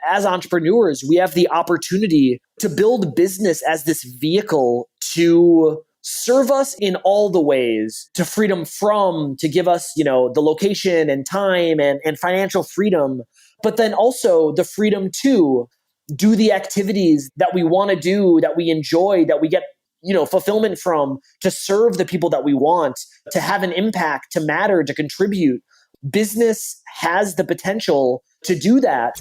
as entrepreneurs, we have the opportunity to build business as this vehicle to serve us in all the ways, to freedom from, to give us, the location and time and financial freedom, but then also the freedom to do the activities that we want to do, that we enjoy, that we get, fulfillment from, to serve the people that we want, to have an impact, to matter, to contribute. Business has the potential to do that.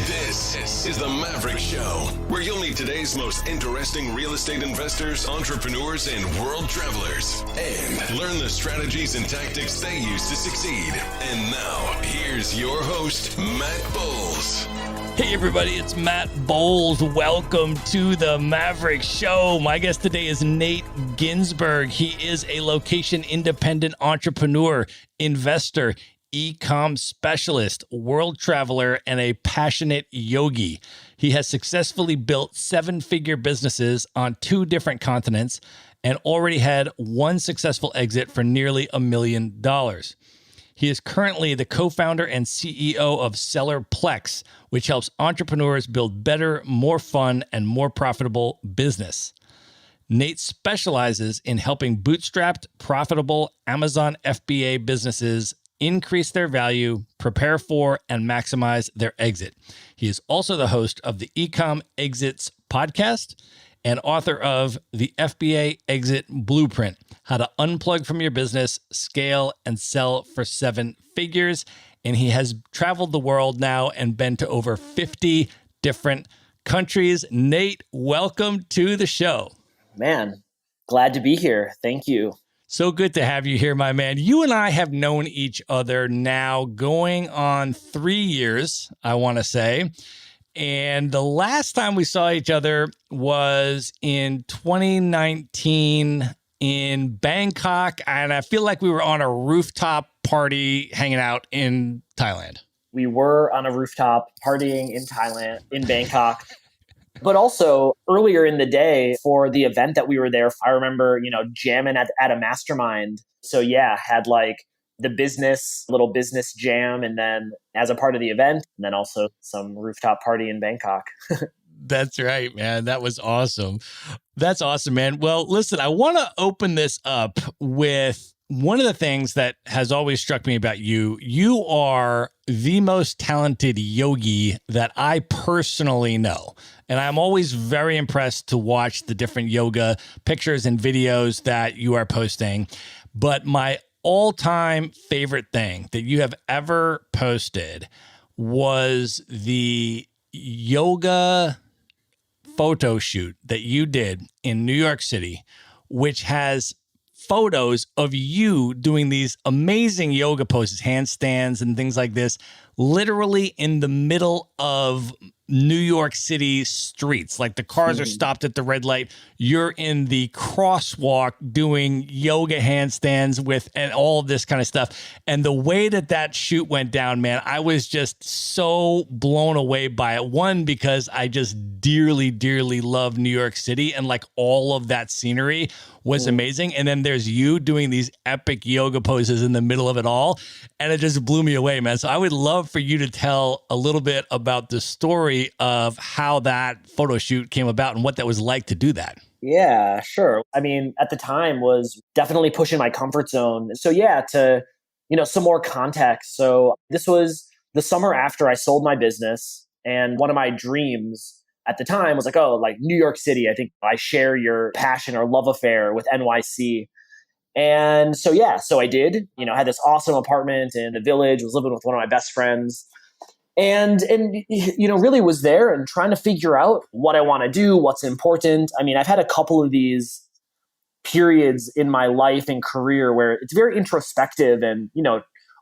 This is the Maverick Show, where you'll meet today's most interesting real estate investors, entrepreneurs, and world travelers, and learn the strategies and tactics they use to succeed. And now, here's your host, Matt Bowles. Hey everybody, it's Matt Bowles. Welcome to the Maverick Show. My guest today is Nate Ginsburg. He is a location-independent entrepreneur, investor, e-com specialist, world traveler, and a passionate yogi. He has successfully built 7-figure businesses on 2 different continents and already had 1 successful exit for nearly $1 million. He is currently the co-founder and CEO of Sellerplex, which helps entrepreneurs build better, more fun, and more profitable business. Nate specializes in helping bootstrapped, profitable Amazon FBA businesses increase their value, prepare for, and maximize their exit. He is also the host of the Ecom Exits podcast and author of the FBA Exit Blueprint: How to Unplug from Your Business, Scale, and Sell for 7 Figures. And he has traveled the world now and been to over 50 different countries. Nate, welcome to the show. Man, glad to be here. Thank you. So good to have you here, my man. You and I have known each other now going on 3 years, I want to say. And the last time we saw each other was in 2019 in Bangkok. And I feel like we were on a rooftop party hanging out in Thailand. We were on a rooftop partying in Thailand, in Bangkok. But also earlier in the day for the event that we were there, I remember, jamming at a mastermind. So yeah, had like the little business jam, and then as a part of the event, and then also some rooftop party in Bangkok. That's right, man. That was awesome. That's awesome, man. Well, listen, I want to open this up with one of the things that has always struck me about you. You are the most talented yogi that I personally know. And I'm always very impressed to watch the different yoga pictures and videos that you are posting. But my all-time favorite thing that you have ever posted was the yoga photo shoot that you did in New York City, which has photos of you doing these amazing yoga poses, handstands and things like this, literally in the middle of New York City streets. Like the cars are stopped at the red light. You're in the crosswalk doing yoga handstands and all of this kind of stuff. And the way that shoot went down, man, I was just so blown away by it. One, because I just dearly, dearly love New York City, and like all of that scenery was amazing. And then there's you doing these epic yoga poses in the middle of it all. And it just blew me away, man. So I would love for you to tell a little bit about the story of how that photo shoot came about and what that was like to do that. Yeah, sure. I mean, at the time was definitely pushing my comfort zone. So yeah, to, some more context. So this was the summer after I sold my business. And one of my dreams at the time was like New York City. I think I share your passion or love affair with NYC. And so, yeah, so I did, had this awesome apartment in the Village, was living with one of my best friends, and really was there and trying to figure out what I want to do, what's important. I mean, I've had a couple of these periods in my life and career where it's very introspective and,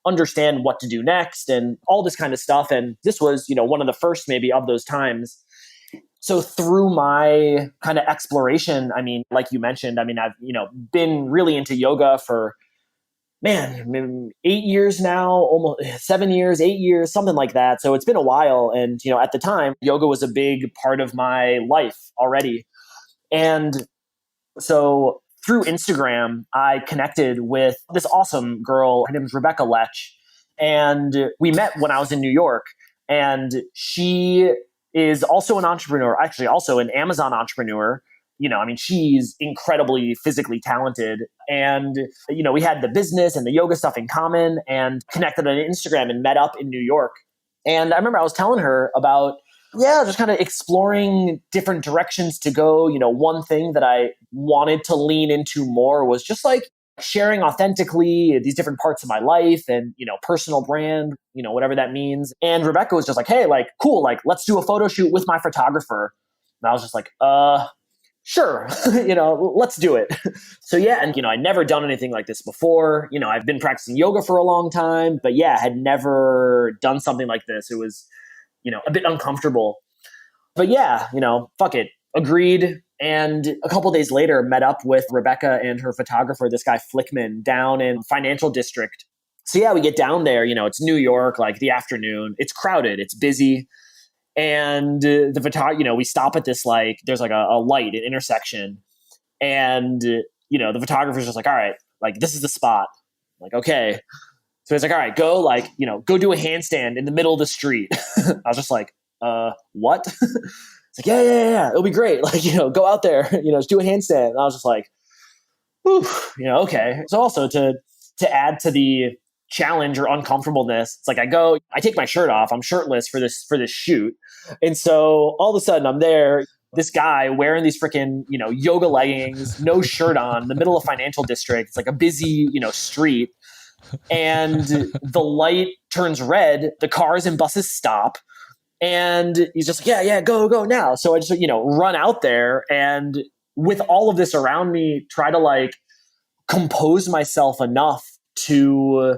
understand what to do next and all this kind of stuff. And this was, one of the first maybe of those times. So through my kind of exploration, I mean, like you mentioned, I mean, I've, been really into yoga for man, 8 years now, almost 7 years, 8 years, something like that. So it's been a while. And, at the time, yoga was a big part of my life already. And so through Instagram, I connected with this awesome girl. Her name is Rebecca Lech. And we met when I was in New York. And she is also an entrepreneur, actually, also an Amazon entrepreneur. She's incredibly physically talented. And, we had the business and the yoga stuff in common and connected on Instagram and met up in New York. And I remember I was telling her about, just kind of exploring different directions to go. One thing that I wanted to lean into more was just like sharing authentically these different parts of my life and, personal brand, whatever that means. And Rebecca was just like, hey, like, cool, like, let's do a photo shoot with my photographer. And I was just like, sure, let's do it. So yeah, and I'd never done anything like this before. I've been practicing yoga for a long time, but yeah, had never done something like this. It was, a bit uncomfortable. But yeah, fuck it. Agreed. And a couple days later, met up with Rebecca and her photographer, this guy Flickman, down in Financial District. So yeah, we get down there, it's New York, like the afternoon. It's crowded, it's busy. And the photographer, we stop at this, like, there's like a light, an intersection. And, the photographer's just like, all right, like, this is the spot. I'm like, okay. So he's like, all right, go go do a handstand in the middle of the street. I was just like, what? It's like, yeah. It'll be great. Like, go out there, just do a handstand. And I was just like, whew, okay. So also to add to the challenge or uncomfortableness, it's like I take my shirt off. I'm shirtless for this shoot. And so all of a sudden I'm there, this guy wearing these freaking, yoga leggings, no shirt on, in the middle of Financial District. It's like a busy, street. And the light turns red, the cars and buses stop. And he's just like, yeah, go now. So I just, run out there and with all of this around me, try to like compose myself enough to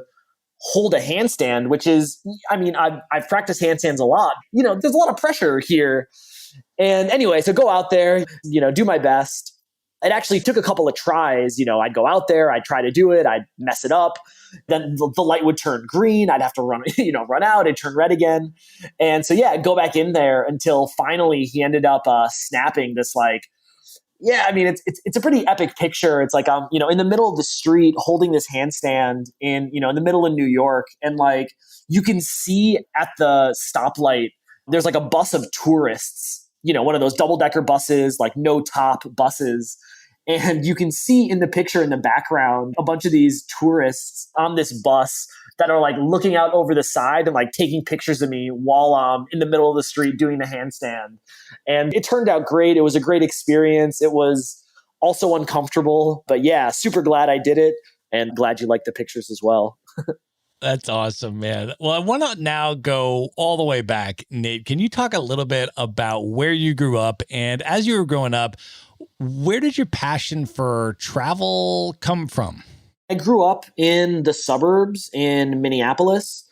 hold a handstand, which is, I've practiced handstands a lot. There's a lot of pressure here. And anyway, so go out there, do my best. It actually took a couple of tries. I'd go out there, I'd try to do it, I'd mess it up. Then the light would turn green. I'd have to run, run out. It'd turn red again. And so, yeah, I'd go back in there until finally he ended up snapping this like, yeah, it's a pretty epic picture. It's like, in the middle of the street holding this handstand in the middle of New York. And like, you can see at the stoplight, there's like a bus of tourists, one of those double-decker buses, like no top buses. And you can see in the picture in the background, a bunch of these tourists on this bus that are like looking out over the side and like taking pictures of me while I'm in the middle of the street doing the handstand. And it turned out great. It was a great experience. It was also uncomfortable, but yeah, super glad I did it and glad you liked the pictures as well. That's awesome, man. Well, I want to now go all the way back. Nate, can you talk a little bit about where you grew up? And as you were growing up, where did your passion for travel come from? I grew up in the suburbs in Minneapolis.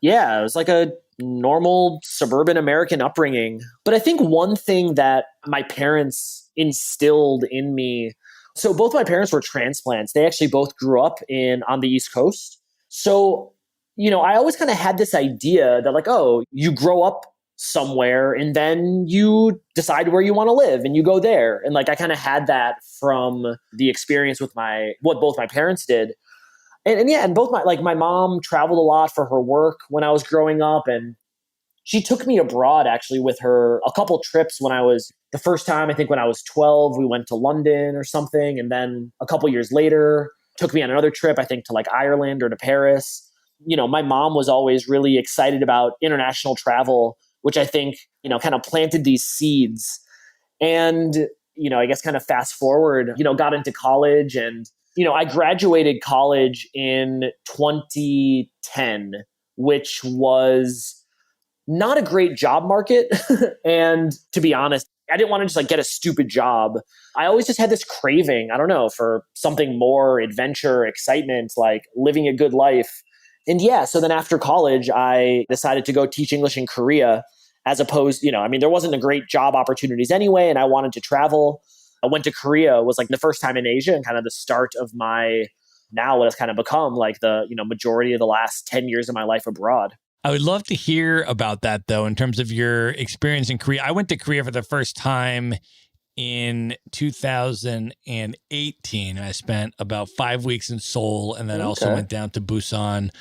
Yeah, it was like a normal suburban American upbringing. But I think one thing that my parents instilled in me, so both my parents were transplants. They actually both grew up on the East Coast. So, I always kind of had this idea that like, oh, you grow up somewhere and then you decide where you want to live and you go there. And like, I kind of had that from the experience with what both my parents did. And yeah, and both my mom traveled a lot for her work when I was growing up. And she took me abroad actually with her a couple trips the first time, I think when I was 12, we went to London or something. And then a couple years later, took me on another trip, I think to like Ireland or to Paris. My mom was always really excited about international travel, which I think, kind of planted these seeds. And, I guess kind of fast forward, got into college and, I graduated college in 2010, which was not a great job market. And to be honest, I didn't want to just like get a stupid job. I always just had this craving, I don't know, for something more adventure, excitement, like living a good life. And yeah, so then after college, I decided to go teach English in Korea as opposed, there wasn't a great job opportunities anyway, and I wanted to travel. I went to Korea, was like the first time in Asia and kind of the start of my now what has kind of become like the, majority of the last 10 years of my life abroad. I would love to hear about that, though, in terms of your experience in Korea. I went to Korea for the first time in 2018. I spent about 5 weeks in Seoul, and then I also went down to Busan.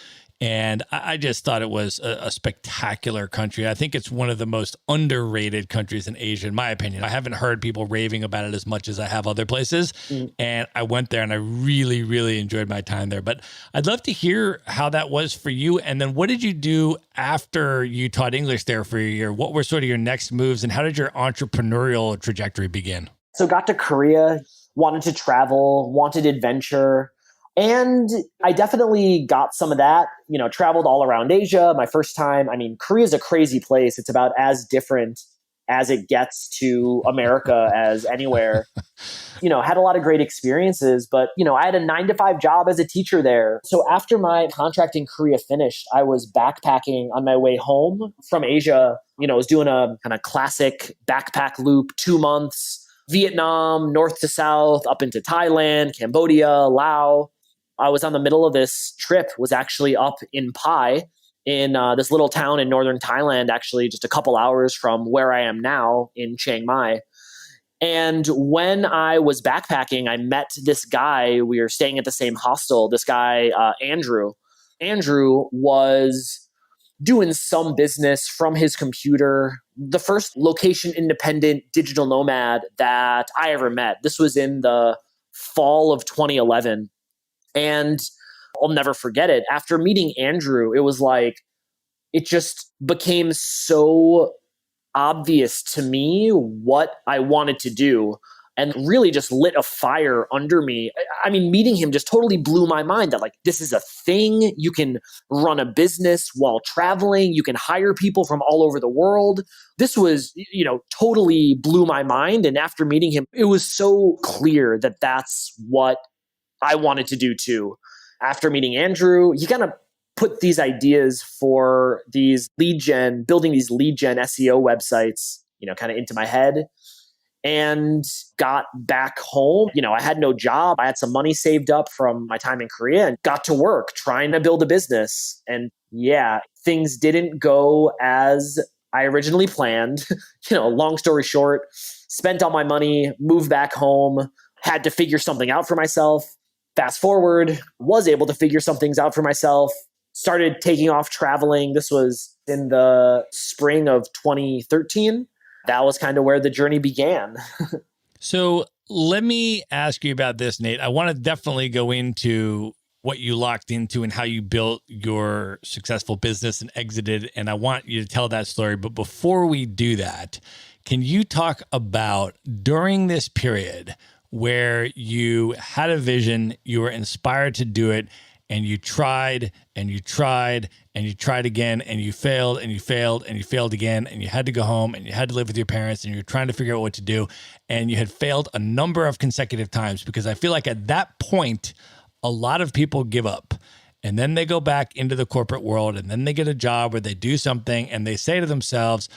And I just thought it was a spectacular country. I think it's one of the most underrated countries in Asia, in my opinion. I haven't heard people raving about it as much as I have other places. And I went there and I really, really enjoyed my time there. But I'd love to hear how that was for you. And then what did you do after you taught English there for a year? What were sort of your next moves and how did your entrepreneurial trajectory begin? So got to Korea, wanted to travel, wanted adventure. And I definitely got some of that, traveled all around Asia. My first time, Korea is a crazy place. It's about as different as it gets to America as anywhere. Had a lot of great experiences, but, I had a 9-to-5 job as a teacher there. So after my contract in Korea finished, I was backpacking on my way home from Asia. I was doing a kind of classic backpack loop, 2 months, Vietnam, north to south, up into Thailand, Cambodia, Laos. I was on the middle of this trip, was actually up in Pai in this little town in northern Thailand, actually just a couple hours from where I am now in Chiang Mai. And when I was backpacking, I met this guy. We were staying at the same hostel. This guy, Andrew. Andrew was doing some business from his computer. The first location independent digital nomad that I ever met. This was in the fall of 2011. And I'll never forget it. After meeting Andrew, it was like, it just became so obvious to me what I wanted to do and really just lit a fire under me. Meeting him just totally blew my mind that like, this is a thing. You can run a business while traveling. You can hire people from all over the world. This was, totally blew my mind. And after meeting him, it was so clear that that's what I wanted to do too. After meeting Andrew, he kind of put these ideas for these building these lead gen SEO websites, kind of into my head and got back home. I had no job. I had some money saved up from my time in Korea and got to work trying to build a business. And yeah, things didn't go as I originally planned. Long story short, spent all my money, moved back home, had to figure something out for myself. Fast forward, was able to figure some things out for myself, started taking off traveling. This was in the spring of 2013. That was kind of where the journey began. So let me ask you about this, Nate. I want to definitely go into what you locked into and how you built your successful business and exited. And I want you to tell that story. But before we do that, can you talk about during this period where you had a vision, you were inspired to do it, and you tried and you tried and you tried again and you failed and you failed and you failed again and you had to go home and you had to live with your parents and you're trying to figure out what to do and you had failed a number of consecutive times? Because I feel like at that point, a lot of people give up and then they go back into the corporate world and then they get a job where they do something and they say to themselves,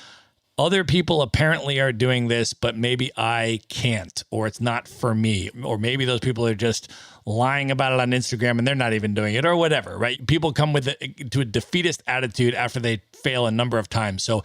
other people apparently are doing this, but maybe I can't, or it's not for me, or maybe those people are just lying about it on Instagram and they're not even doing it, or whatever, right? People come to a defeatist attitude after they fail a number of times. So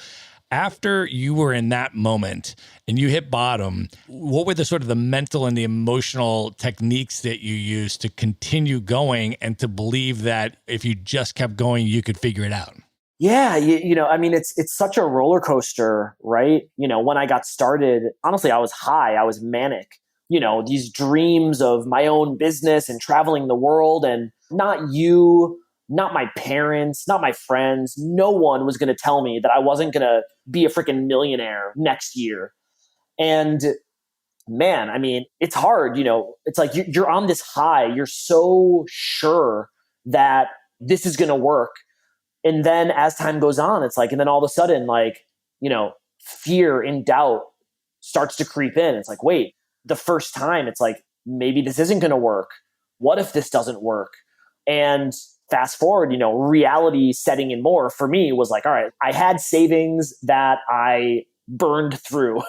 after you were in that moment and you hit bottom, what were the sort of the mental and the emotional techniques that you used to continue going and to believe that if you just kept going, you could figure it out? Yeah, it's such a roller coaster, right? When I got started, honestly, I was high, I was manic. These dreams of my own business and traveling the world, and not you, not my parents, not my friends. No one was going to tell me that I wasn't going to be a freaking millionaire next year. And man, it's hard, it's like you're on this high. You're so sure that this is going to work. And then as time goes on, it's like, and then all of a sudden, like, fear and doubt starts to creep in. It's like, wait, the first time it's like, maybe this isn't going to work. What if this doesn't work? And fast forward, reality setting in more for me was like, all right, I had savings that I burned through,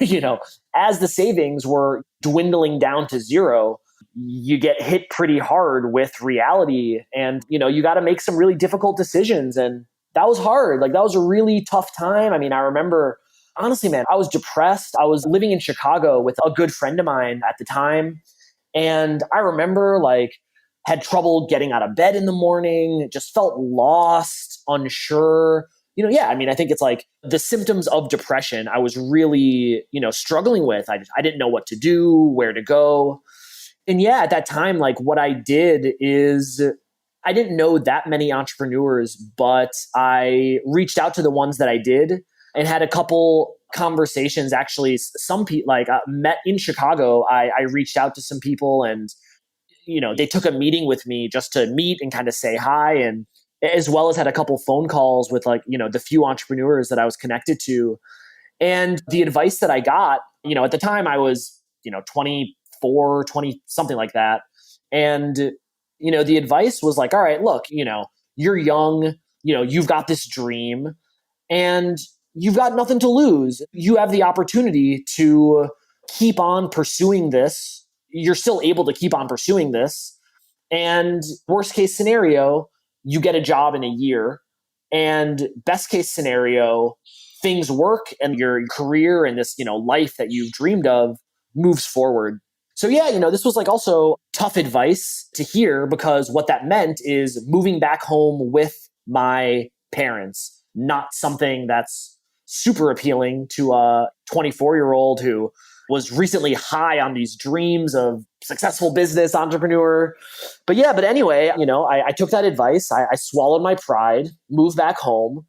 as the savings were dwindling down to zero, you get hit pretty hard with reality, and you got to make some really difficult decisions. And that was hard. Like, that was a really tough time. I mean, I remember, honestly, man, I was depressed. I was living in Chicago with a good friend of mine at the time, and I remember, like, had trouble getting out of bed in the morning, just felt lost, unsure. Yeah, I mean, I think it's like the symptoms of depression I was really, struggling with. I didn't know what to do, where to go. And yeah, at that time, like, what I did is I didn't know that many entrepreneurs, but I reached out to the ones that I did and had a couple conversations. Actually, some people, like, met in Chicago. I reached out to some people, and they took a meeting with me just to meet and kind of say hi, and as well as had a couple phone calls with, like, the few entrepreneurs that I was connected to. And the advice that I got, at the time I was, 24, 20, something like that. And, the advice was like, all right, look, you're young, you've got this dream, and you've got nothing to lose. You have the opportunity to keep on pursuing this. You're still able to keep on pursuing this. And worst case scenario, you get a job in a year. And best case scenario, things work and your career and this, life that you've dreamed of moves forward. So yeah, this was like also tough advice to hear, because what that meant is moving back home with my parents, not something that's super appealing to a 24-year-old who was recently high on these dreams of successful business entrepreneur. But anyway, I took that advice. I swallowed my pride, moved back home.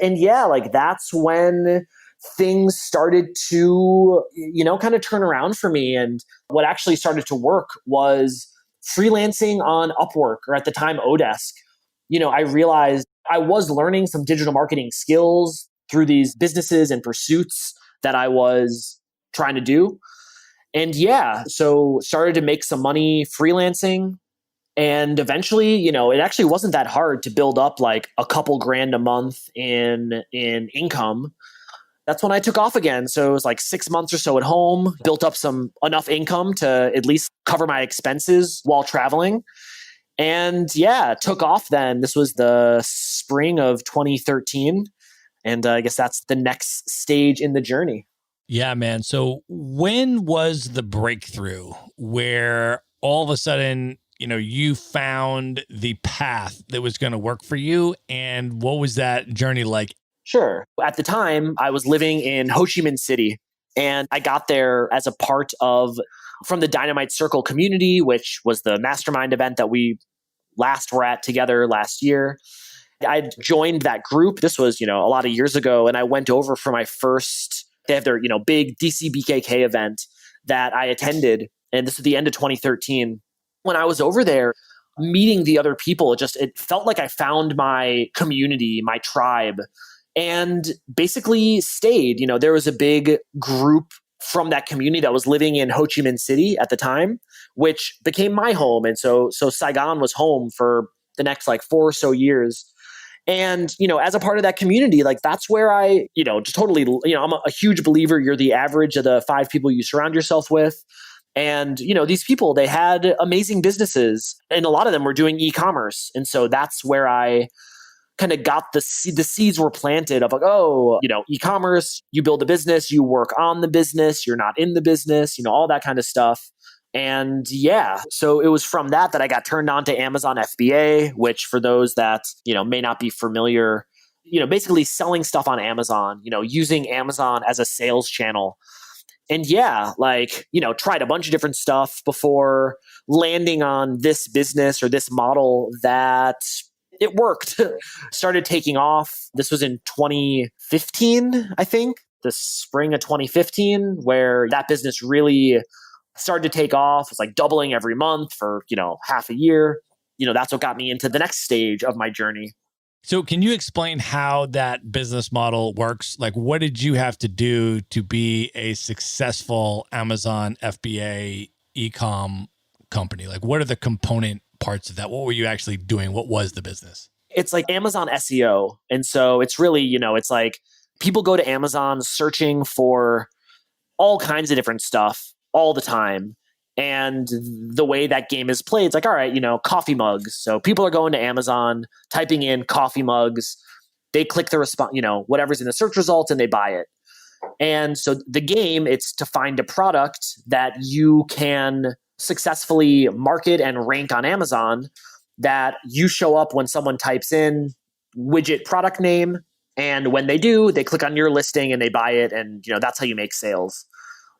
And yeah, like, that's when things started to, kind of turn around for me. And what actually started to work was freelancing on Upwork, or at the time, Odesk. I realized I was learning some digital marketing skills through these businesses and pursuits that I was trying to do. And yeah, so started to make some money freelancing. And eventually, it actually wasn't that hard to build up like a couple grand a month in income. That's when I took off again. So it was like 6 months or so at home, built up enough income to at least cover my expenses while traveling. And yeah, took off then. This was the spring of 2013. And I guess that's the next stage in the journey. Yeah, man. So when was the breakthrough where all of a sudden, you found the path that was going to work for you? And what was that journey like? Sure. At the time, I was living in Ho Chi Minh City, and I got there as a part of from the Dynamite Circle community, which was the mastermind event that we last were at together last year. I joined that group. This was, a lot of years ago, and I went over for my first, they have their, big DCBKK event that I attended. And this was the end of 2013. When I was over there meeting the other people, it felt like I found my community, my tribe, and basically stayed. There was a big group from that community that was living in Ho Chi Minh City at the time, which became my home. And so Saigon was home for the next like 4 or so years. And, as a part of that community, like, that's where I, just totally, I'm a huge believer. You're the average of the 5 people you surround yourself with. And, these people, they had amazing businesses, and a lot of them were doing e-commerce. And so that's where I kind of got the seeds were planted of like, oh, e-commerce, you build a business, you work on the business, you're not in the business, all that kind of stuff. And yeah, so it was from that I got turned on to Amazon FBA, which for those that, may not be familiar, basically selling stuff on Amazon, using Amazon as a sales channel. And yeah, like, tried a bunch of different stuff before landing on this business or this model that it worked. Started taking off. This was in 2015, I think, the spring of 2015, where that business really started to take off. It's like doubling every month for, half a year. That's what got me into the next stage of my journey. So can you explain how that business model works? Like, what did you have to do to be a successful Amazon FBA e-com company? Like, what are the component parts of that? What were you actually doing? What was the business? It's like Amazon SEO. And so it's really, it's like people go to Amazon searching for all kinds of different stuff all the time. And the way that game is played, it's like, all right, coffee mugs. So people are going to Amazon, typing in coffee mugs. They click the response, whatever's in the search results, and they buy it. And so the game, it's to find a product that you can successfully market and rank on Amazon, that you show up when someone types in widget product name. And when they do, they click on your listing and they buy it. And, that's how you make sales.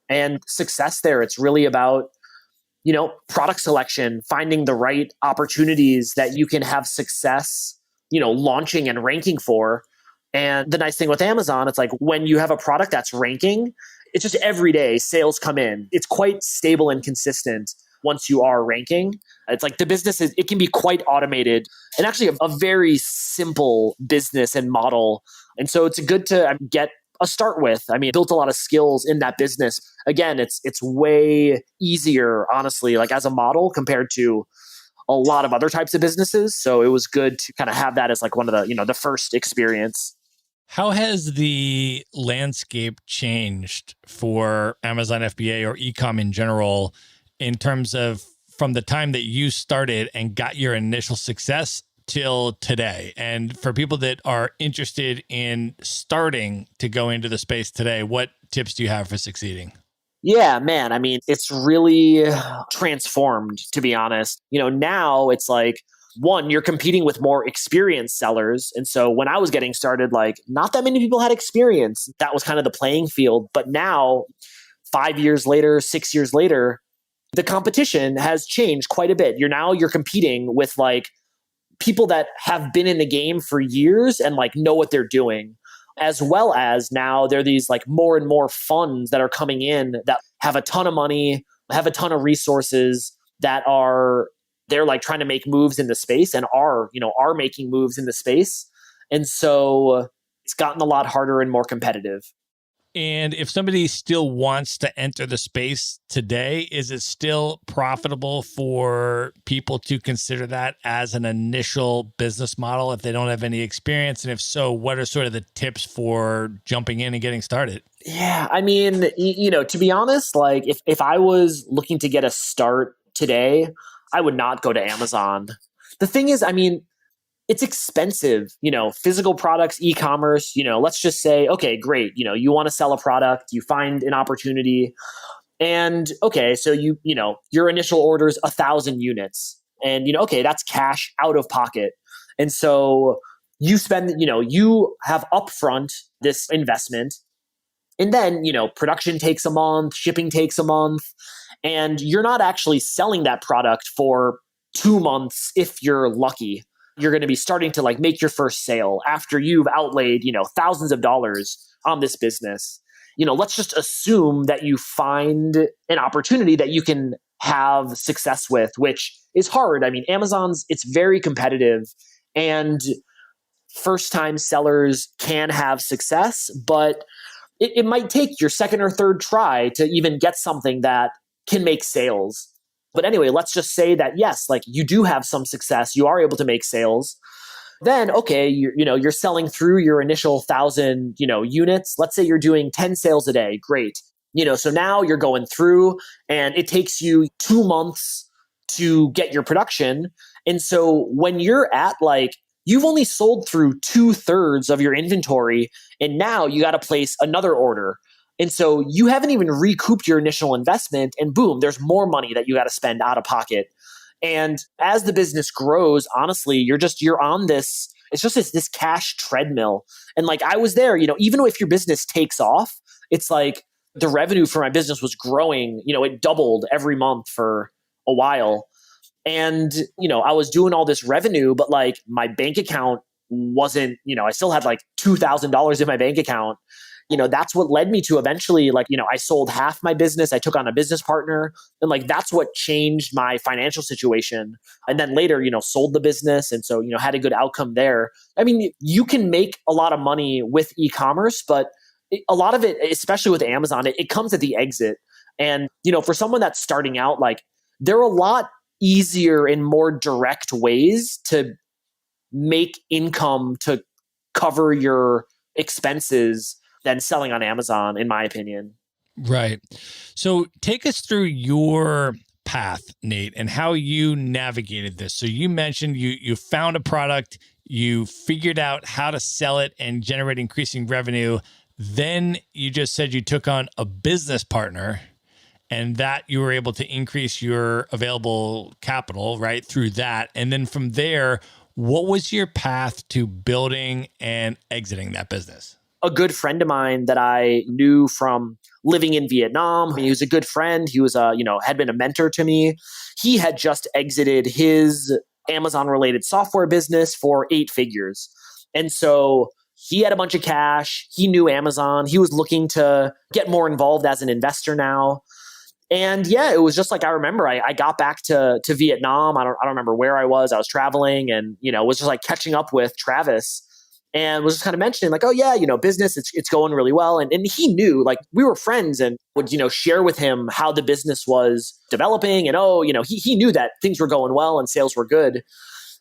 And success there, it's really about, product selection, finding the right opportunities that you can have success, launching and ranking for. And the nice thing with Amazon, it's like when you have a product that's ranking, it's just every day sales come in. It's quite stable and consistent once you are ranking. It's like the business it can be quite automated and actually a very simple business and model. And so it's good to get a start with. I mean, built a lot of skills in that business. Again, it's way easier, honestly, like as a model compared to a lot of other types of businesses. So it was good to kind of have that as like one of the, the first experience. How has the landscape changed for Amazon FBA or ecom in general in terms of from the time that you started and got your initial success till today? And for people that are interested in starting to go into the space today, what tips do you have for succeeding? Yeah, man. I mean, it's really transformed, to be honest. Now it's like, one, you're competing with more experienced sellers. And so when I was getting started, like not that many people had experience. That was kind of the playing field. But now, 5 years later, 6 years later, the competition has changed quite a bit. You're competing with like people that have been in the game for years and like know what they're doing, as well as now there are these like more and more funds that are coming in that have a ton of money, have a ton of resources, they're like trying to make moves in the space and are making moves in the space. And so it's gotten a lot harder and more competitive. And if somebody still wants to enter the space today, is it still profitable for people to consider that as an initial business model if they don't have any experience? And if so, what are sort of the tips for jumping in and getting started? Yeah, I mean, to be honest, like if I was looking to get a start today, I would not go to Amazon. The thing is, I mean, it's expensive, physical products, e-commerce, let's just say, okay, great. You want to sell a product, you find an opportunity, and okay, so your initial order is 1,000 units, and okay, that's cash out of pocket. And so you spend, you have upfront this investment, and then, production takes a month, shipping takes a month, and you're not actually selling that product for 2 months if you're lucky. You're going to be starting to like make your first sale after you've outlaid, thousands of dollars on this business. Let's just assume that you find an opportunity that you can have success with, which is hard. I mean, it's very competitive, and first time sellers can have success, but it might take your second or third try to even get something that can make sales. But anyway, let's just say that yes, like you do have some success, you are able to make sales. Then okay, you're selling through your initial 1,000 units. Let's say you're doing 10 sales a day. Great. So now you're going through, and it takes you 2 months to get your production. And so when you're at like you've only sold through 2/3 of your inventory, and now you got to place another order. And so you haven't even recouped your initial investment, and boom, there's more money that you got to spend out of pocket. And as the business grows, honestly, you're on this, it's just this cash treadmill. And like I was there, even if your business takes off, it's like the revenue for my business was growing, it doubled every month for a while. And, I was doing all this revenue, but like my bank account wasn't, I still had like $2,000 in my bank account. That's what led me to eventually, like, I sold half my business. I took on a business partner, and like, that's what changed my financial situation. And then later, sold the business. And so, had a good outcome there. I mean, you can make a lot of money with e-commerce, but a lot of it, especially with Amazon, it comes at the exit. And, for someone that's starting out, like there are a lot easier and more direct ways to make income to cover your expenses than selling on Amazon, in my opinion. Right. So take us through your path, Nate, and how you navigated this. So you mentioned you found a product, you figured out how to sell it and generate increasing revenue. Then you just said you took on a business partner and that you were able to increase your available capital, right, through that. And then from there, what was your path to building and exiting that business? A good friend of mine that I knew from living in Vietnam. He was a good friend. He was had been a mentor to me. He had just exited his Amazon related software business for 8 figures. And so he had a bunch of cash. He knew Amazon. He was looking to get more involved as an investor now. And yeah, it was just like I remember I got back to Vietnam. I don't remember where I was. I was traveling and, was just like catching up with Travis and was just kind of mentioning like, oh yeah, business, it's going really well. And he knew like we were friends and would, share with him how the business was developing. And he knew that things were going well and sales were good.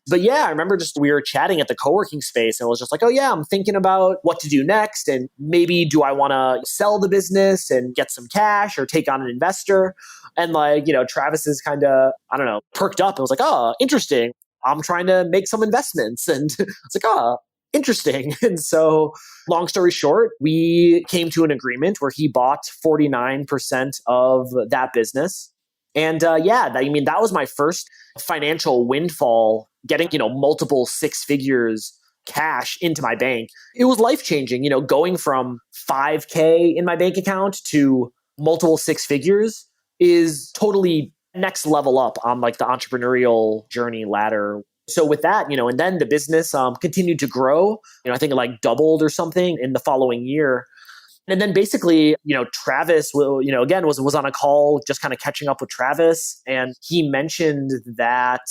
But yeah, I remember just we were chatting at the co-working space and it was just like, oh yeah, I'm thinking about what to do next. And maybe do I want to sell the business and get some cash or take on an investor? And like, Travis is kind of, I don't know, perked up and was like, oh, interesting. I'm trying to make some investments. And it's like, oh, interesting. And so long story short, we came to an agreement where he bought 49% of that business. And that was my first financial windfall, getting, multiple 6 figures cash into my bank. It was life-changing, going from 5K in my bank account to multiple 6 figures is totally next level up on like the entrepreneurial journey ladder. So with that, and then the business continued to grow. I think it like doubled or something in the following year. And then basically, Travis, again, was on a call, just kind of catching up with Travis. And he mentioned that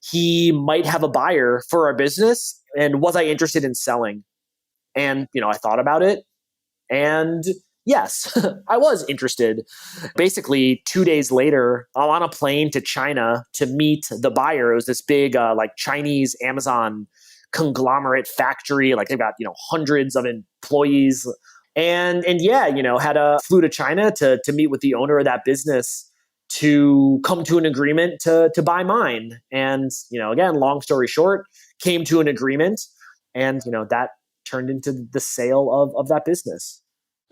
he might have a buyer for our business. And was I interested in selling? And, I thought about it. And yes, I was interested. Basically, 2 days later, I'm on a plane to China to meet the buyer. It was this big, Chinese Amazon conglomerate factory. Like they've got, hundreds of employees. And yeah, flew to China to meet with the owner of that business to come to an agreement to buy mine. And, again, long story short, came to an agreement and, that turned into the sale of that business.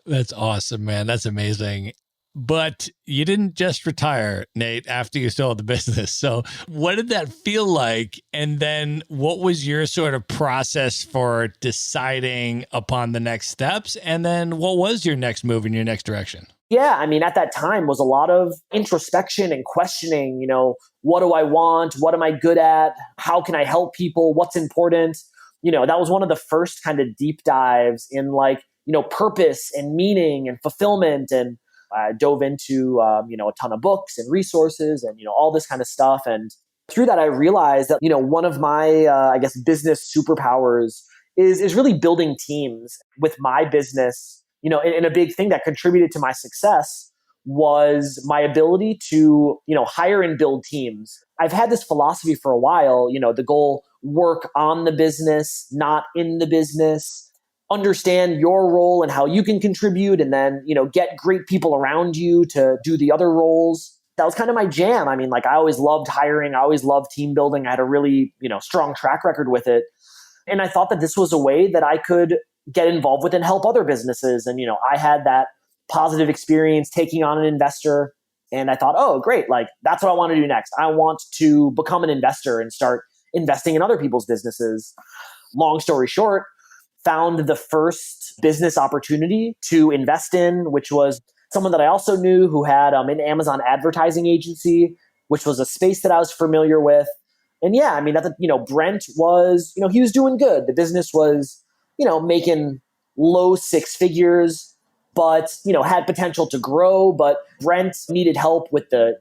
That's awesome, man. That's amazing. But you didn't just retire, Nate, after you sold the business. So what did that feel like? And then what was your sort of process for deciding upon the next steps? And then what was your next move in your next direction? Yeah, I mean, at that time was a lot of introspection and questioning, what do I want? What am I good at? How can I help people? What's important? That was one of the first kind of deep dives in like, purpose and meaning and fulfillment. And I dove into, a ton of books and resources and, all this kind of stuff. And through that, I realized that, one of my, business superpowers is really building teams with my business. And a big thing that contributed to my success was my ability to, hire and build teams. I've had this philosophy for a while, the goal, work on the business, not in the business. Understand your role and how you can contribute, and then, get great people around you to do the other roles. That was kind of my jam. I mean, like I always loved hiring. I always loved team building. I had a really, strong track record with it. And I thought that this was a way that I could get involved with and help other businesses. And, I had that positive experience taking on an investor. And I thought, oh, great. Like that's what I want to do next. I want to become an investor and start investing in other people's businesses. Long story short, found the first business opportunity to invest in, which was someone that I also knew who had an Amazon advertising agency, which was a space that I was familiar with. And yeah, I mean, Brent was, he was doing good. The business was, making low 6 figures, but, had potential to grow. But Brent needed help with the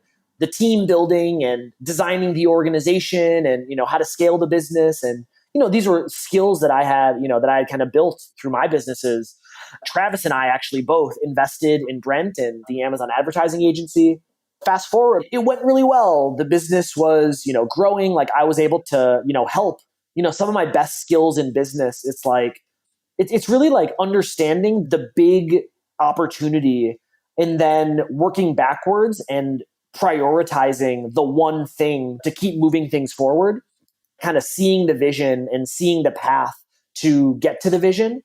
team building and designing the organization and, how to scale the business. And these were skills that I had, that I had kind of built through my businesses. Travis and I actually both invested in Brent and the Amazon advertising agency. Fast forward, it went really well. The business was, growing. Like I was able to, help, some of my best skills in business. It's really like understanding the big opportunity and then working backwards and prioritizing the one thing to keep moving things forward, kind of seeing the vision and seeing the path to get to the vision.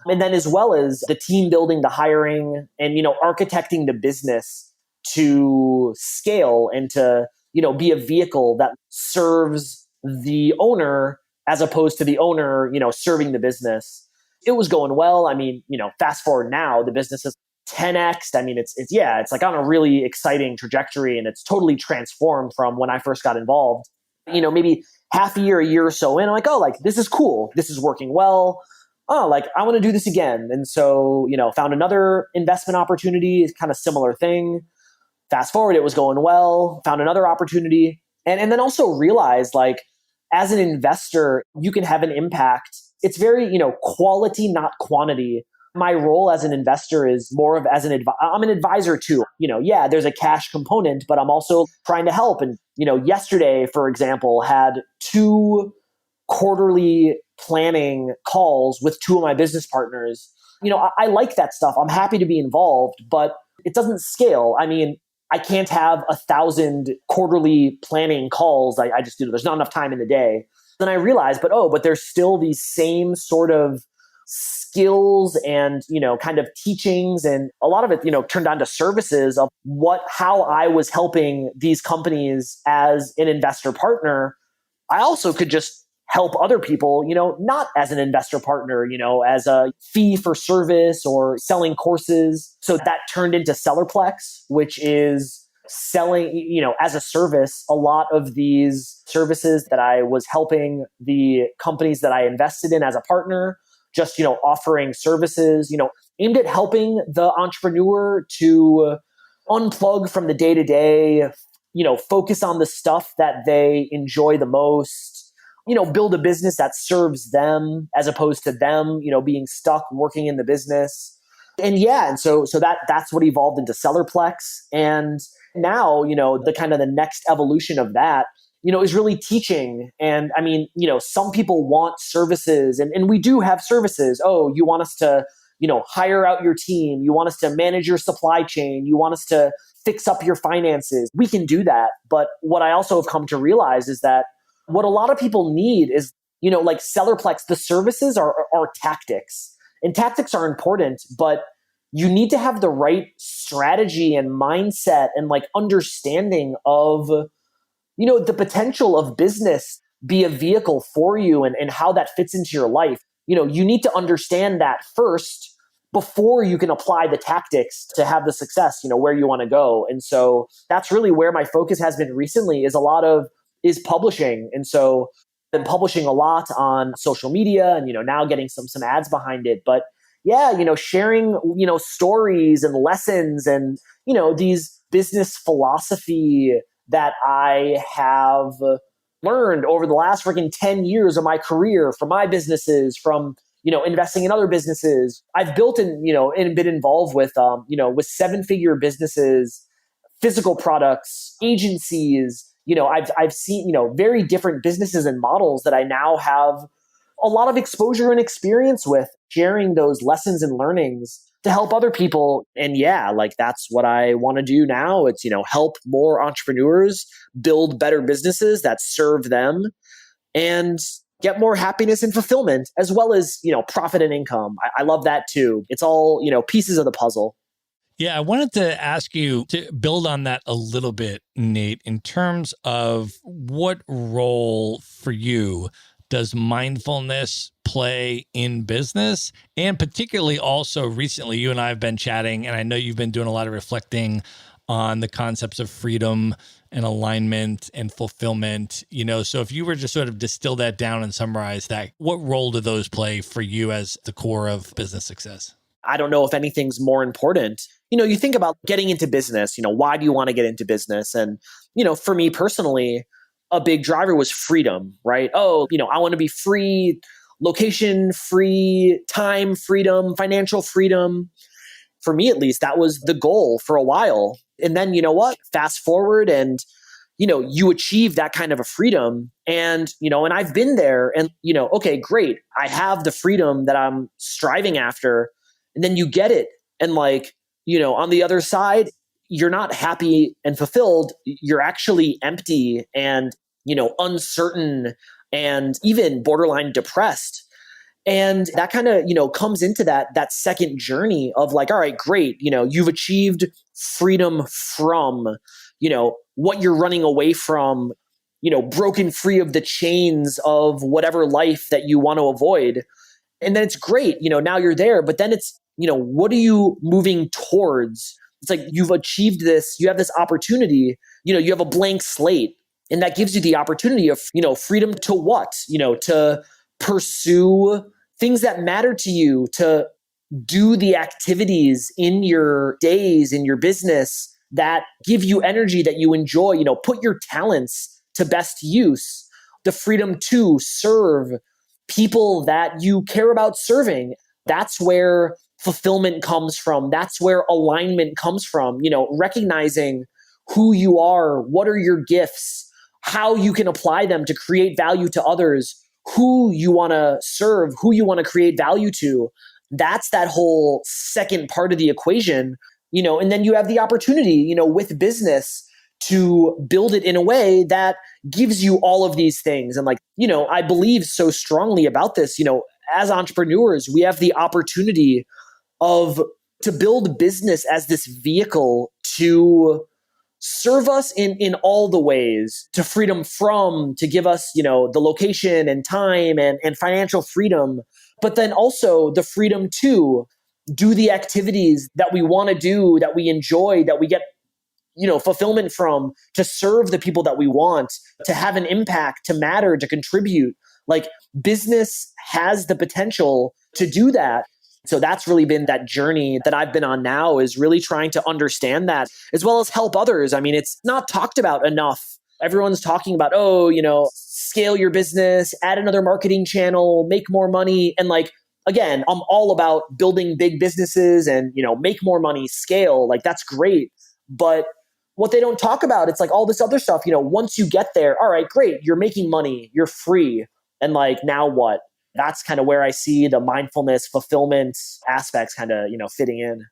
And then as well as the team building, the hiring, and, architecting the business to scale and to, be a vehicle that serves the owner as opposed to the owner, serving the business. It was going well. I mean, fast forward now, the business is 10x. I mean, it's like on a really exciting trajectory, and it's totally transformed from when I first got involved. Maybe half a year or so in, I'm like, oh, like this is cool. This is working well. Oh, like I want to do this again. And so, found another investment opportunity, kind of similar thing. Fast forward, it was going well, found another opportunity. And then also realized, like, as an investor, you can have an impact. It's very, quality, not quantity. My role as an investor is more of as I'm an advisor too. Yeah, there's a cash component, but I'm also trying to help. And, yesterday, for example, had 2 quarterly planning calls with 2 of my business partners. I like that stuff. I'm happy to be involved, but it doesn't scale. I mean, I can't have 1,000 quarterly planning calls. I just do. There's not enough time in the day. Then I realized, but there's still these same sort of skills and, kind of teachings. And a lot of it, turned on to services of how I was helping these companies as an investor partner. I also could just help other people, not as an investor partner, as a fee for service or selling courses. So that turned into Sellerplex, which is selling, as a service, a lot of these services that I was helping the companies that I invested in as a partner, just, offering services, aimed at helping the entrepreneur to unplug from the day-to-day, focus on the stuff that they enjoy the most, build a business that serves them as opposed to them, being stuck working in the business. And so that's what evolved into Sellerplex. And now, the kind of the next evolution of that, is really teaching. And I mean, some people want services, and we do have services. Oh, you want us to, hire out your team. You want us to manage your supply chain. You want us to fix up your finances. We can do that. But what I also have come to realize is that what a lot of people need is, like Sellerplex, the services are tactics. And tactics are important, but you need to have the right strategy and mindset and like understanding of, the potential of business be a vehicle for you and how that fits into your life. You need to understand that first before you can apply the tactics to have the success, where you want to go. And so that's really where my focus has been recently is publishing. And so I've been publishing a lot on social media and, now getting some ads behind it. But yeah, sharing, stories and lessons and, these business philosophy that I have learned over the last freaking 10 years of my career from my businesses, from, investing in other businesses. I've built and been involved with, with 7-figure businesses, physical products, agencies. I've seen, very different businesses and models that I now have a lot of exposure and experience with, sharing those lessons and learnings to help other people. And yeah, like that's what I want to do now. It's, help more entrepreneurs build better businesses that serve them and get more happiness and fulfillment, as well as, profit and income. I love that too. It's all, pieces of the puzzle. Yeah, I wanted to ask you to build on that a little bit, Nate, in terms of what role for you does mindfulness play in business? And particularly also recently, you and I have been chatting, and I know you've been doing a lot of reflecting on the concepts of freedom and alignment and fulfillment, so if you were to sort of distill that down and summarize that, what role do those play for you as the core of business success? I don't know if anything's more important. You think about getting into business, why do you want to get into business? And, for me personally, a big driver was freedom, right? Oh, I want to be free, location free, time freedom, financial freedom. For me, at least, that was the goal for a while. And then, fast forward and, you achieve that kind of a freedom and, and I've been there and, okay, great. I have the freedom that I'm striving after. And then you get it. And like, on the other side, you're not happy and fulfilled. You're actually empty and, uncertain and even borderline depressed. And that kind of, comes into that second journey of like, all right, great. You've achieved freedom from, what you're running away from, broken free of the chains of whatever life that you want to avoid. And then it's great, now you're there, but then it's, what are you moving towards? It's like you've achieved this, you have this opportunity, you have a blank slate, and that gives you the opportunity of, freedom to what? To pursue things that matter to you, to do the activities in your days, in your business that give you energy that you enjoy, put your talents to best use, the freedom to serve people that you care about serving. That's where fulfillment comes from. That's where alignment comes from, recognizing who you are, what are your gifts, how you can apply them to create value to others, who you want to serve, who you want to create value to. That's that whole second part of the equation, and then you have the opportunity, with business to build it in a way that gives you all of these things. And I believe so strongly about this, as entrepreneurs, we have the opportunity to build business as this vehicle to serve us in all the ways, to freedom from, to give us, the location and time and financial freedom, but then also the freedom to do the activities that we want to do, that we enjoy, that we get, fulfillment from, to serve the people that we want, to have an impact, to matter, to contribute. Like business has the potential to do that. So that's really been that journey that I've been on now, is really trying to understand that as well as help others. I mean, it's not talked about enough. Everyone's talking about, scale your business, add another marketing channel, make more money. And again, I'm all about building big businesses and, make more money, scale. That's great. But what they don't talk about, it's all this other stuff, once you get there, all right, great. You're making money, you're free. And now what? That's kind of where I see the mindfulness fulfillment aspects kind of, fitting in.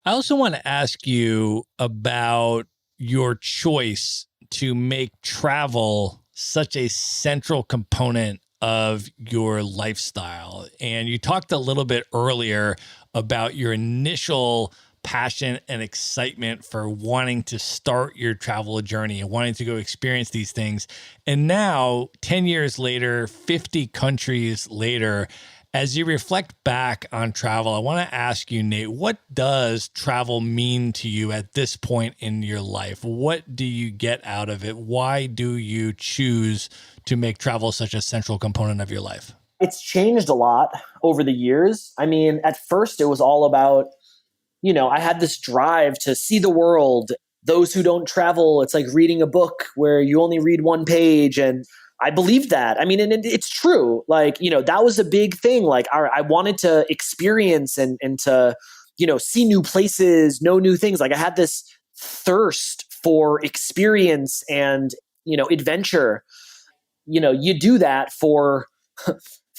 I also want to ask you about your choice to make travel such a central component of your lifestyle. And you talked a little bit earlier about your initial passion and excitement for wanting to start your travel journey and wanting to go experience these things. And now, 10 years later, 50 countries later, as you reflect back on travel, I want to ask you, Nate, what does travel mean to you at this point in your life? What do you get out of it? Why do you choose to make travel such a central component of your life? It's changed a lot over the years. I mean, at first it was all about, I had this drive to see the world. Those who don't travel, it's like reading a book where you only read one page. And I believed that. I mean, and it's true. That was a big thing. I wanted to experience and to, see new places, know new things. I had this thirst for experience and, adventure. You do that for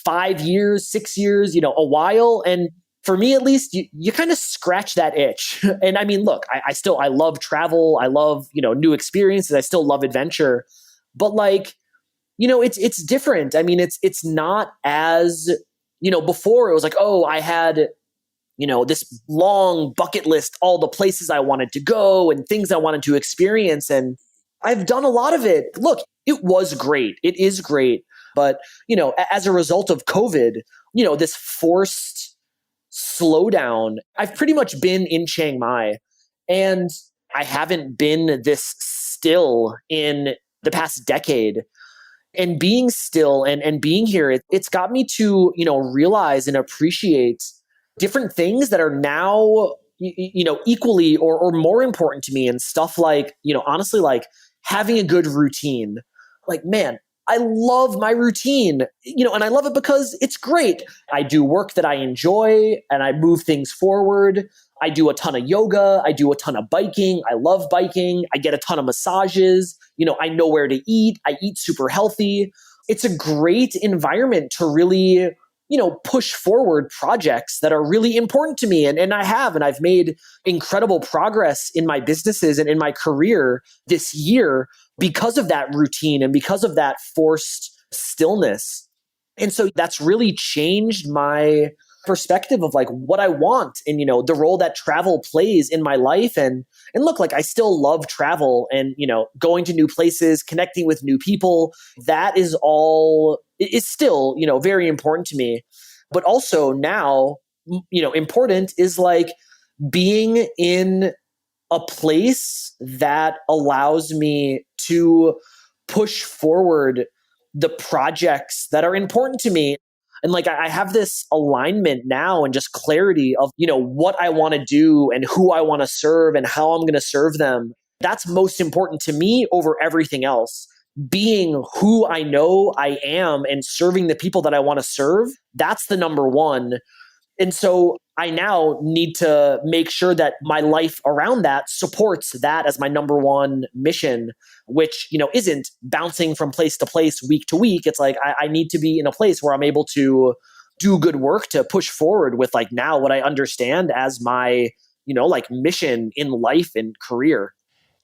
5 years, 6 years, a while. And for me, at least, you kind of scratch that itch. And I mean, look, I love travel. I love, new experiences. I still love adventure, but it's different. I mean, it's not as, before it was I had, this long bucket list, all the places I wanted to go and things I wanted to experience. And I've done a lot of it. Look, it was great. It is great. But, as a result of COVID, this forced slowdown, I've pretty much been in Chiang Mai, and I haven't been this still in the past decade. And being still and being here, it's got me to, realize and appreciate different things that are now, equally or more important to me, and stuff honestly, having a good routine. Man, I love my routine, and I love it because it's great. I do work that I enjoy and I move things forward. I do a ton of yoga. I do a ton of biking. I love biking. I get a ton of massages. I know where to eat. I eat super healthy. It's a great environment to really push forward projects that are really important to me. And I've made incredible progress in my businesses and in my career this year because of that routine and because of that forced stillness. And so that's really changed my perspective of like what I want and, the role that travel plays in my life. And look, like I still love travel and, going to new places, connecting with new people. That is still, very important to me. But also now, important is like being in a place that allows me to push forward the projects that are important to me. And like I have this alignment now and just clarity of, what I want to do and who I want to serve and how I'm going to serve them. That's most important to me over everything else. Being who I know I am and serving the people that I want to serve, that's the number one. And so I now need to make sure that my life around that supports that as my number one mission, which, isn't bouncing from place to place week to week. It's like I need to be in a place where I'm able to do good work to push forward with like now what I understand as my, like mission in life and career.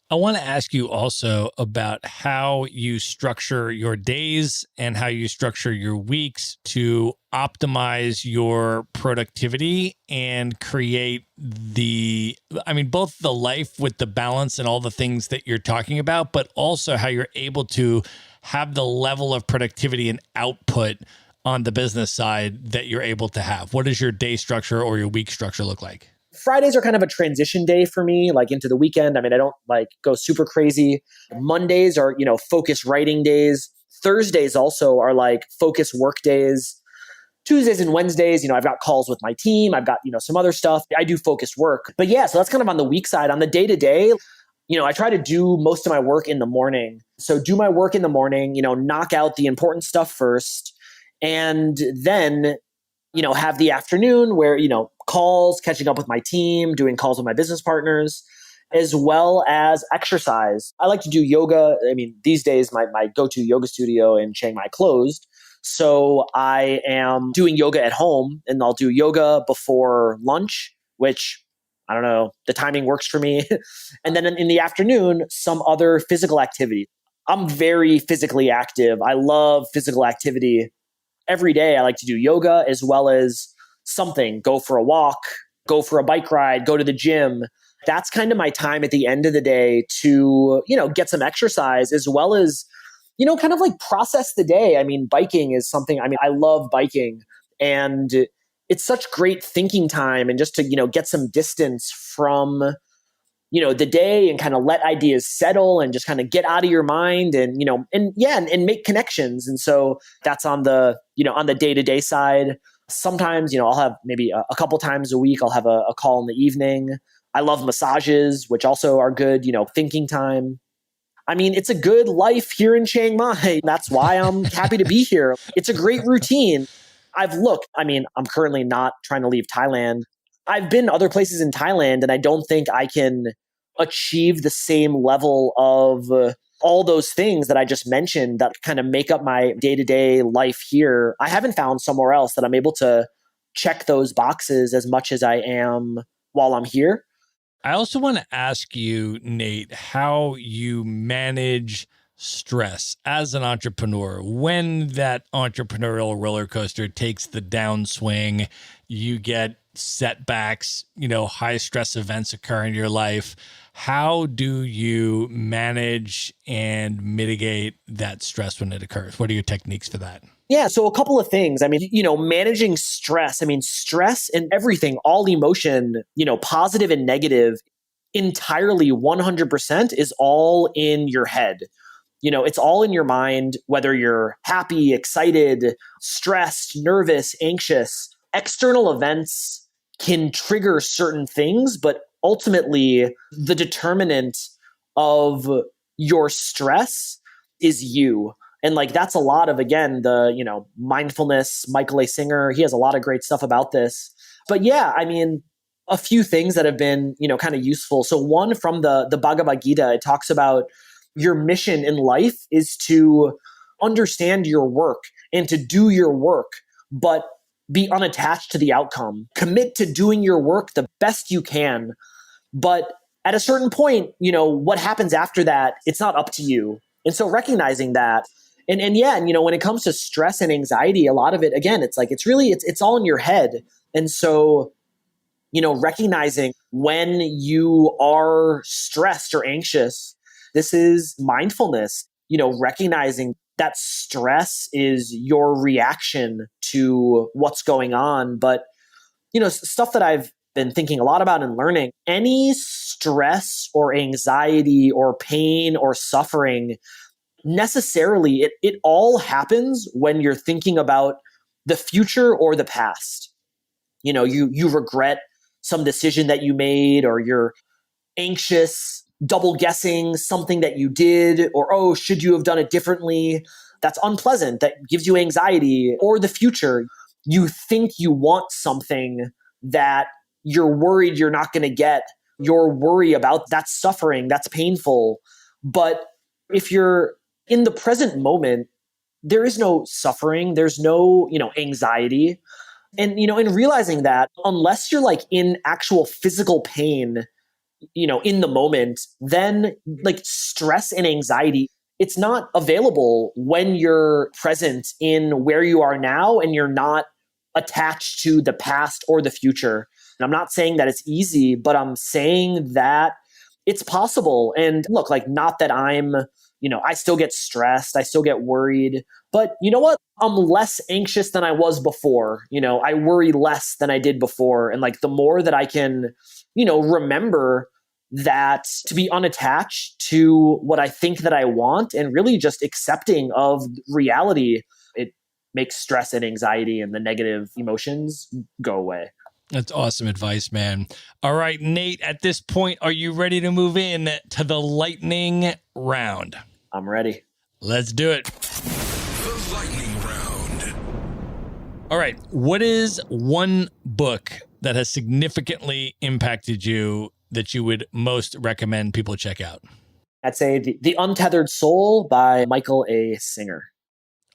I want to ask you also about how you structure your days and how you structure your weeks to optimize your productivity and create both the life with the balance and all the things that you're talking about, but also how you're able to have the level of productivity and output on the business side that you're able to have. What does your day structure or your week structure look like? Fridays are kind of a transition day for me, like into the weekend. I don't like go super crazy. Mondays are, focus writing days. Thursdays also are like focus work days. Tuesdays and Wednesdays, I've got calls with my team. I've got, some other stuff. I do focused work. But yeah, so that's kind of on the week side. On the day to day, I try to do most of my work in the morning. So do my work in the morning, knock out the important stuff first. And then have the afternoon where, calls, catching up with my team, doing calls with my business partners, as well as exercise. I like to do yoga. These days, my go-to yoga studio in Chiang Mai closed. So I am doing yoga at home, and I'll do yoga before lunch, which I don't know, the timing works for me. And then in the afternoon, some other physical activity. I'm very physically active. I love physical activity. Every day I like to do yoga as well as something, go for a walk, go for a bike ride, go to the gym. That's kind of my time at the end of the day to, get some exercise as well as, kind of like process the day. Biking is something, I love biking, and it's such great thinking time and just to, get some distance from, the day and kind of let ideas settle and just kind of get out of your mind and, and make connections. And so that's on the, on the day-to-day side. Sometimes, I'll have maybe a couple times a week, I'll have a call in the evening. I love massages, which also are good, thinking time. It's a good life here in Chiang Mai. That's why I'm happy to be here. It's a great routine. I'm currently not trying to leave Thailand. I've been other places in Thailand, and I don't think I can achieve the same level of all those things that I just mentioned that kind of make up my day-to-day life here. I haven't found somewhere else that I'm able to check those boxes as much as I am while I'm here. I also want to ask you, Nate, how you manage stress as an entrepreneur. When that entrepreneurial roller coaster takes the downswing, you get setbacks, high stress events occur in your life. How do you manage and mitigate that stress when it occurs? What are your techniques for that? Yeah, so a couple of things. Managing stress. Stress and everything, all emotion, positive and negative, entirely 100% is all in your head. It's all in your mind, whether you're happy, excited, stressed, nervous, anxious. External events can trigger certain things, but ultimately the determinant of your stress is you. And like that's a lot of, again, the mindfulness. Michael A. Singer, he has a lot of great stuff about this. But yeah, a few things that have been kind of useful. So one from the Bhagavad Gita, it talks about your mission in life is to understand your work and to do your work, but be unattached to the outcome, commit to doing your work the best you can. But at a certain point, what happens after that, it's not up to you. And so recognizing that, and when it comes to stress and anxiety, a lot of it, again, it's all in your head. And so, recognizing when you are stressed or anxious, this is mindfulness, recognizing that stress is your reaction to what's going on. But, stuff that I've been thinking a lot about and learning, any stress or anxiety or pain or suffering, necessarily, it all happens when you're thinking about the future or the past. You regret some decision that you made, or you're anxious, double guessing something that you did, or, oh, should you have done it differently? That's unpleasant. That gives you anxiety. Or the future. You think you want something that you're worried you're not going to get. Your worry about that's suffering, that's painful. But if you're in the present moment, there is no suffering, there's no, anxiety. And, in realizing that, unless you're like in actual physical pain, in the moment, then like stress and anxiety, it's not available when you're present in where you are now and you're not attached to the past or the future. And I'm not saying that it's easy, but I'm saying that it's possible. And look, like, not that I still get stressed, I still get worried, but you know what? I'm less anxious than I was before. I worry less than I did before. And like, the more that I can, remember that, to be unattached to what I think that I want and really just accepting of reality, it makes stress and anxiety and the negative emotions go away. That's awesome advice, man. All right, Nate, at this point, are you ready to move in to the lightning round? I'm ready. Let's do it. The lightning round. All right. What is one book that has significantly impacted you that you would most recommend people check out? I'd say The Untethered Soul by Michael A. Singer.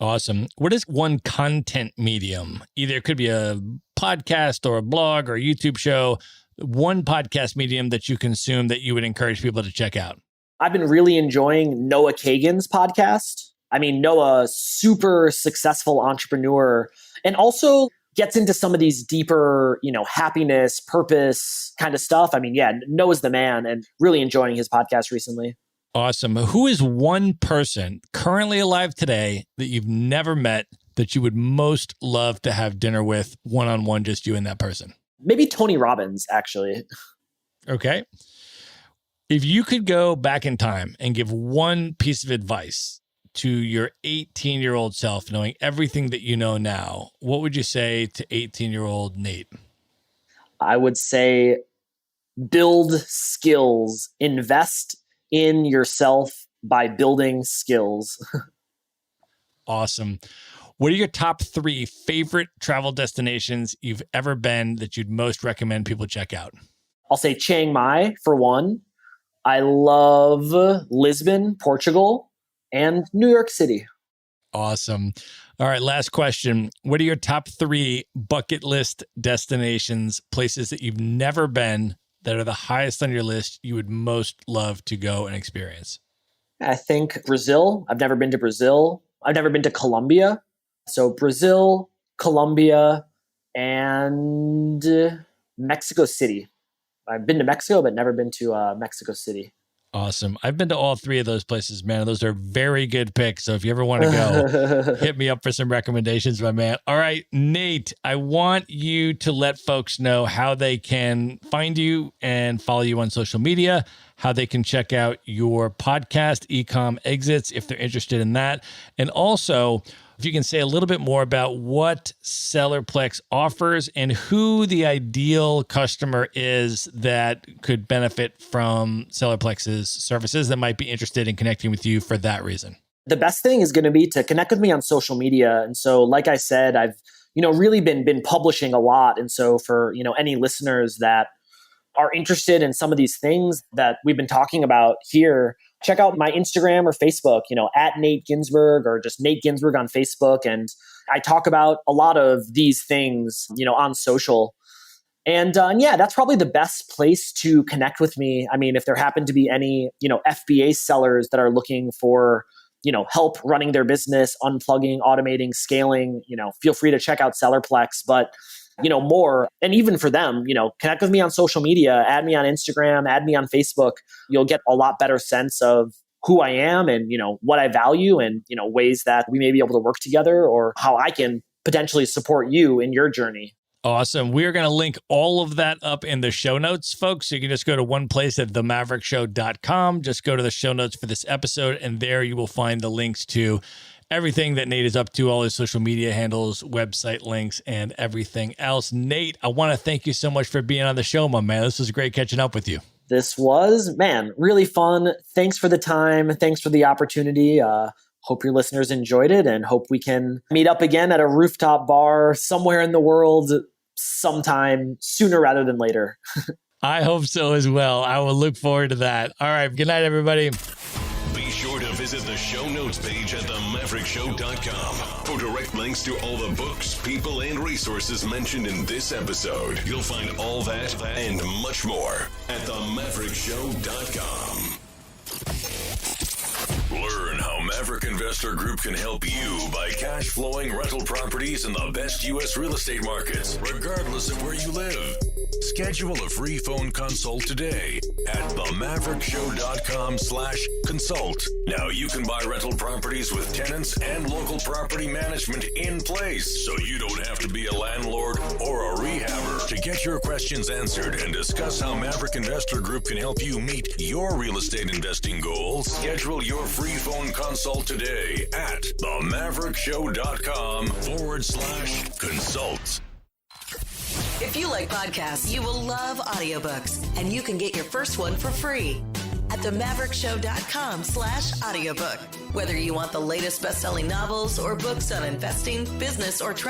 Awesome. What is one content medium? Either it could be a podcast or a blog or a YouTube show, one podcast medium that you consume that you would encourage people to check out. I've been really enjoying Noah Kagan's podcast. I mean, Noah, super successful entrepreneur, and also gets into some of these deeper, happiness, purpose kind of stuff. I mean, yeah, Noah's the man, and really enjoying his podcast recently. Awesome. Who is one person currently alive today that you've never met that you would most love to have dinner with one-on-one, just you and that person? Maybe Tony Robbins, actually. Okay. If you could go back in time and give one piece of advice to your 18-year-old self, knowing everything that you know now, what would you say to 18-year-old Nate? I would say build skills, invest in yourself by building skills. Awesome. What are your top 3 favorite travel destinations you've ever been that you'd most recommend people check out? I'll say Chiang Mai for one. I love Lisbon, Portugal, and New York City. Awesome. All right, last question. What are your top 3 bucket list destinations, places that you've never been that are the highest on your list you would most love to go and experience? I think Brazil. I've never been to Brazil. I've never been to Colombia. So Brazil, Colombia, and Mexico City. I've been to Mexico, but never been to Mexico City. Awesome. I've been to all 3 of those places, man. Those are very good picks. So if you ever want to go, hit me up for some recommendations, my man. All right, Nate, I want you to let folks know how they can find you and follow you on social media, how they can check out your podcast, Ecom Exits, if they're interested in that. And also, if you can say a little bit more about what Sellerplex offers and who the ideal customer is that could benefit from Sellerplex's services that might be interested in connecting with you for that reason. The best thing is going to be to connect with me on social media. And so, like I said, I've, really been publishing a lot. And so for, any listeners that are interested in some of these things that we've been talking about here, check out my Instagram or Facebook, at Nate Ginsburg, or just Nate Ginsburg on Facebook. And, I talk about a lot of these things, on social. And yeah, that's probably the best place to connect with me. I mean, if there happen to be any, FBA sellers that are looking for, help running their business, unplugging, automating, scaling, feel free to check out Sellerplex. But more. And even for them, connect with me on social media, add me on Instagram, add me on Facebook. You'll get a lot better sense of who I am and, what I value and, ways that we may be able to work together or how I can potentially support you in your journey. Awesome. We're going to link all of that up in the show notes, folks. So you can just go to one place at themaverickshow.com. Just go to the show notes for this episode, and there you will find the links to everything that Nate is up to, all his social media handles, website links, and everything else. Nate, I want to thank you so much for being on the show, my man. This was great catching up with you. This was, really fun. Thanks for the time. Thanks for the opportunity. Hope your listeners enjoyed it and hope we can meet up again at a rooftop bar somewhere in the world sometime sooner rather than later. I hope so as well. I will look forward to that. All right. Good night, everybody. Be sure to visit the show notes page at themaverickshow.com for direct links to all the books, people, and resources mentioned in this episode. You'll find all that and much more at themaverickshow.com. Learn how Maverick Investor Group can help you buy cash flowing rental properties in the best U.S. real estate markets, regardless of where you live. Schedule a free phone consult today at themaverickshow.com/consult. Now you can buy rental properties with tenants and local property management in place, so you don't have to be a landlord or a rehabber. To get your questions answered and discuss how Maverick Investor Group can help you meet your real estate investing goals, schedule your free phone consult today at themaverickshow.com/consult. If you like podcasts, you will love audiobooks, and you can get your first one for free at themaverickshow.com/audiobook. Whether you want the latest best-selling novels or books on investing, business, or travel,